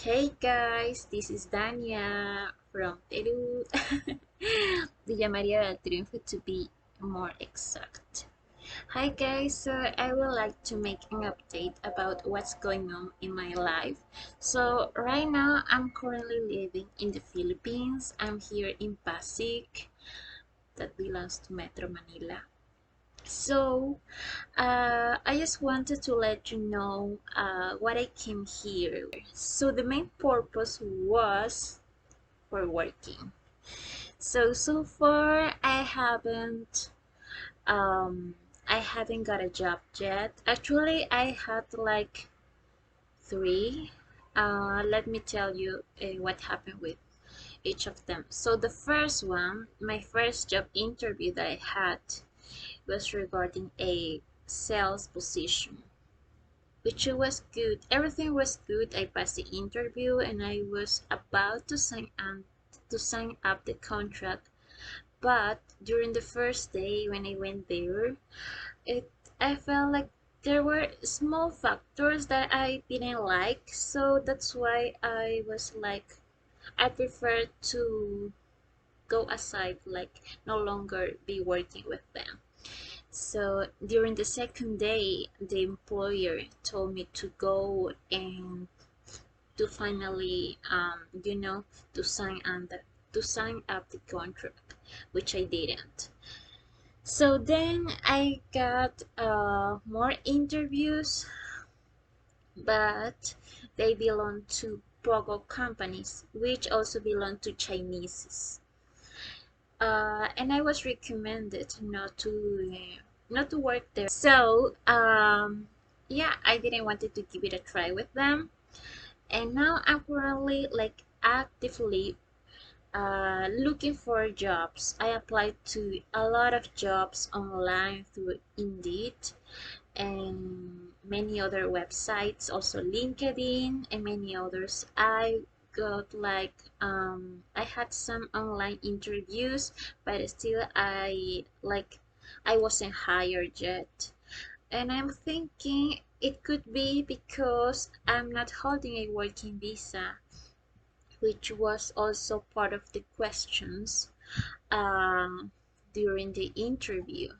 Hey guys, this is Dania from Peru. Villa María del Triunfo to be more exact. Hi guys, so I would like to make an update about what's going on in my life. So right now I'm currently living in the Philippines. I'm here in Pasig, that belongs to Metro Manila. So I just wanted to let you know what I came here. So the main purpose was for working. So far um I haven't got a job yet. Actually, I had like three. Let me tell you what happened with each of them. So the first one, my first job interview that I had was regarding a sales position, which was good. Everything was good. I passed the interview and I was about to sign up the contract. But during the first day when I went there, it I felt like there were small factors that I didn't like. So that's why I was like I prefer to go aside, like no longer be working with them. So during the second day, the employer told me to go and to finally, to sign up the contract, which I didn't. So then I got more interviews, but they belong to Pogo companies, which also belong to Chinese. And I was recommended not to work there. So yeah, I didn't wanted to give it a try with them, and now I'm currently like actively looking for jobs. I applied to a lot of jobs online through Indeed and many other websites, also LinkedIn and many others. I got like I had some online interviews, but still I wasn't hired yet. And I'm thinking it could be because I'm not holding a working visa, which was also part of the questions during the interview.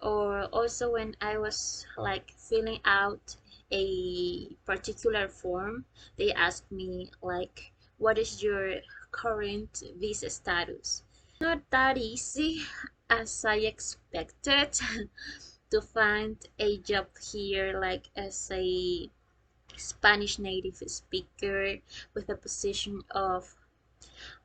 Or also when I was like filling out a particular form, they asked me like, what is your current visa status? Not that easy as I expected to find a job here like as a Spanish native speaker with a position of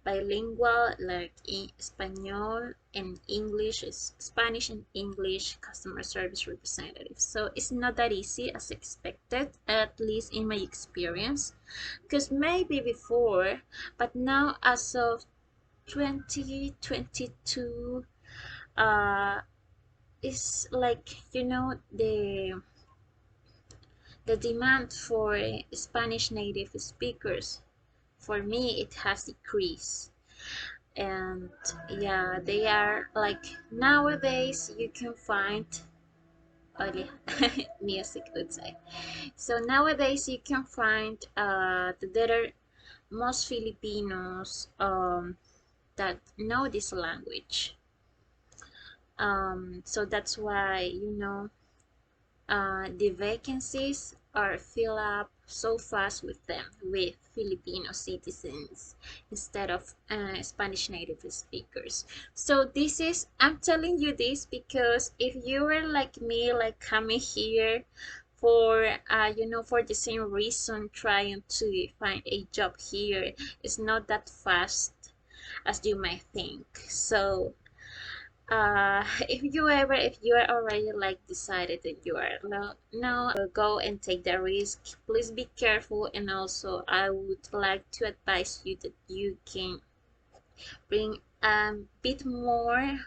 bilingual, like in Espanol and English, is Spanish and English customer service representative. So it's not that easy as expected, at least in my experience, because maybe before, but now as of 2022, it's like the demand for Spanish native speakers, for me it has decreased. And yeah, they are like nowadays you can find only music outside. So nowadays you can find that there are most Filipinos that know this language. So that's why the vacancies are filled up so fast with them, with Filipino citizens instead of Spanish native speakers. So I'm telling you this because if you were like me, like coming here for the same reason, trying to find a job here, it's not that fast as you might think. So if you are already like decided that you are no, go and take the risk. Please be careful, and also I would like to advise you that you can bring a bit more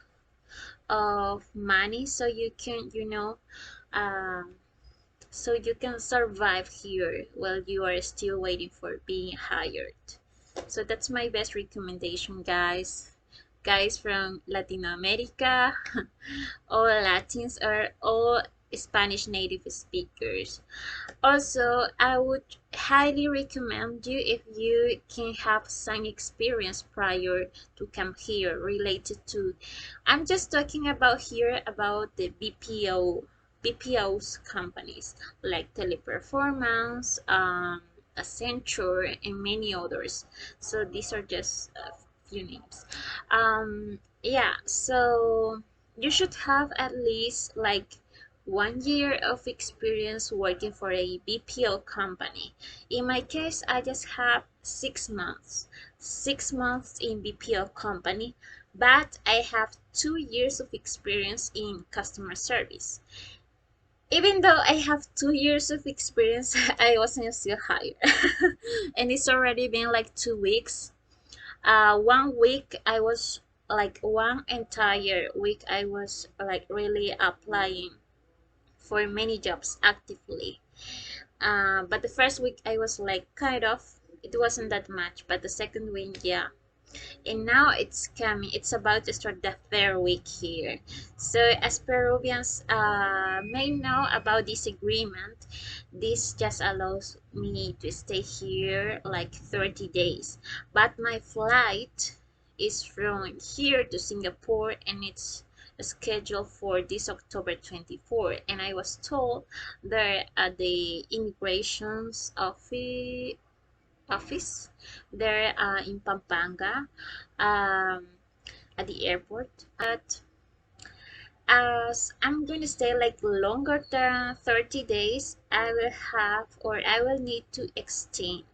of money so you can um so you can survive here while you are still waiting for being hired. So that's my best recommendation, guys from Latin America. All Latins are all Spanish native speakers. Also, I would highly recommend you if you can have some experience prior to come here related to. I'm just talking about here about the BPO's companies like Teleperformance, Accenture, and many others. So these are just a few names. Yeah, so you should have at least like 1 year of experience working for a BPO company. In my case, I just have 6 months, 6 months in BPO company, but I have 2 years of experience in customer service. Even though I have 2 years of experience, I wasn't still hired. And it's already been like 2 weeks. 1 week I was like 1 entire week I was like really applying for many jobs actively. But the first week I was like kind of, it wasn't that much, but the second week, yeah. And now it's coming, it's about to start the third week here. So as Peruvians may know about this agreement, this just allows me to stay here like 30 days. But my flight is from here to Singapore, and it's scheduled for this October 24. And I was told that at the immigrations office there in Pampanga, um, at the airport. But as I'm going to stay like longer than 30 days, I will have or I will need to extend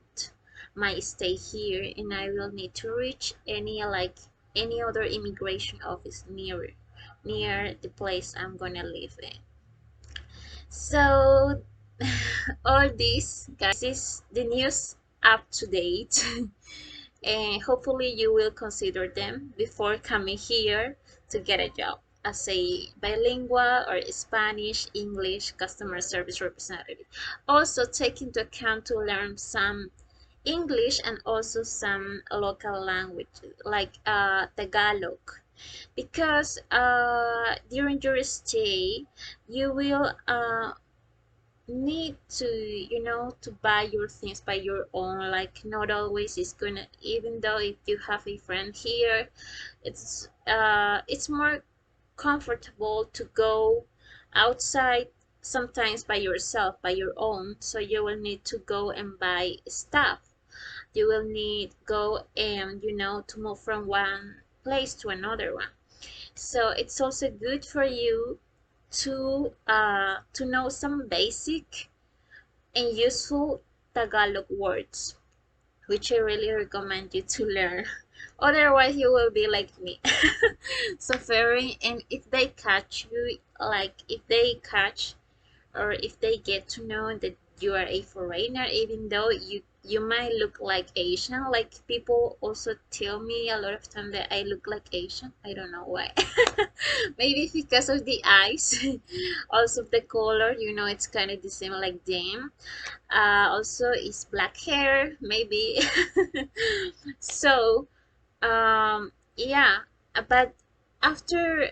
my stay here, and I will need to reach any other immigration office near the place I'm gonna live in. So all this guys is the news up to date. And hopefully you will consider them before coming here to get a job as a bilingual or Spanish English customer service representative. Also take into account to learn some English and also some local language like Tagalog, because during your stay you will need to, to buy your things by your own. Like not always it's gonna, even though if you have a friend here, it's more comfortable to go outside sometimes by yourself, by your own. So you will need to go and buy stuff. You will need go and, to move from one place to another one. So it's also good for you to know some basic and useful Tagalog words, which I really recommend you to learn. Otherwise, you will be like me, suffering. And if they catch you, like if they catch or if they get to know that you are a foreigner, even though you might look like Asian, like people also tell me a lot of time that I look like Asian. I don't know why. Maybe because of the eyes, also the color. It's kind of the same like them. Also, it's black hair, maybe. So, yeah. But after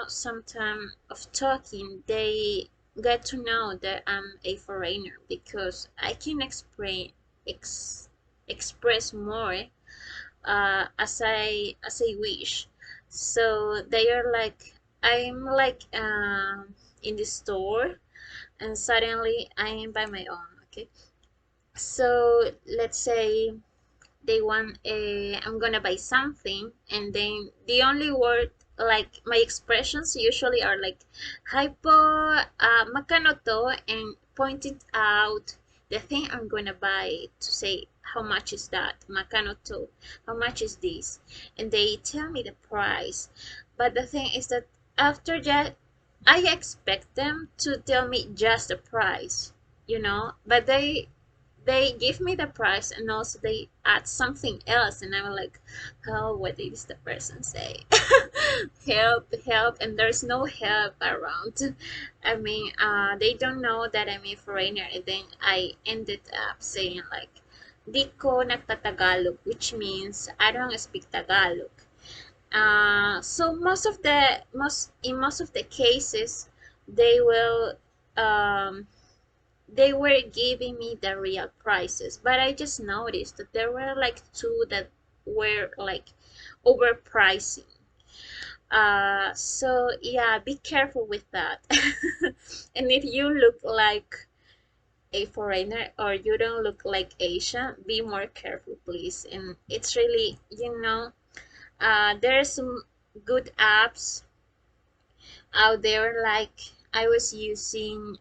some time of talking, they get to know that I'm a foreigner because I can express more as I wish. So they are like, I'm like in the store, and suddenly I am by my own. Okay, so let's say they want I'm gonna buy something, and then the only word, like my expressions usually are like hi po, magkano to, and pointing out the thing I'm gonna buy to say how much is that, magkano to, how much is this, and they tell me the price. But the thing is that after that I expect them to tell me just the price, but they give me the price and also they add something else, and I'm like, oh, what did the person say? Help, and there's no help around. I mean, they don't know that I'm a foreigner, and then I ended up saying like, di ko nagtatagalog, which means I don't speak Tagalog. So most of the cases, they will um, they were giving me the real prices, but I just noticed that there were like two that were like overpricing. So yeah, be careful with that. And if you look like a foreigner or you don't look like Asian, be more careful, please. And it's really, there's some good apps out there. Like I was using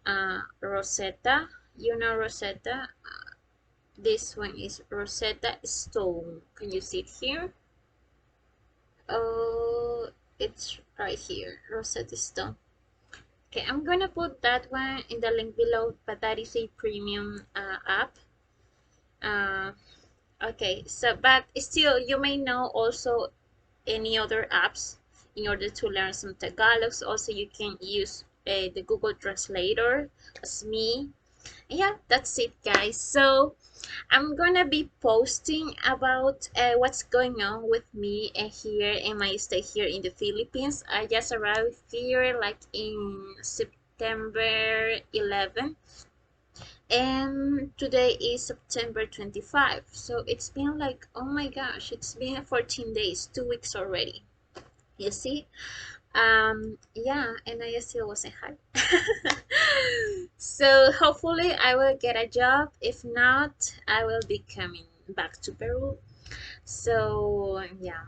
Rosetta. You know Rosetta? This one is Rosetta Stone. Can you see it here? Oh, it's right here, Rosetta Stone. Okay, I'm gonna put that one in the link below, but that is a premium app. Uh, okay, so but still, you may know also any other apps in order to learn some Tagalogs. Also, you can use the Google Translator as me. Yeah, that's it, guys. So I'm gonna be posting about what's going on with me here in my stay here in the Philippines. I just arrived here like in September 11th, and today is September 25. So it's been like, oh my gosh, it's been 14 days, 2 weeks already. You see? Yeah, and I still wasn't hired. So hopefully I will get a job. If not, I will be coming back to Peru. So yeah.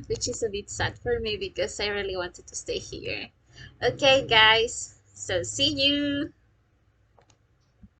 Which is a bit sad for me because I really wanted to stay here. Okay, guys. So see you.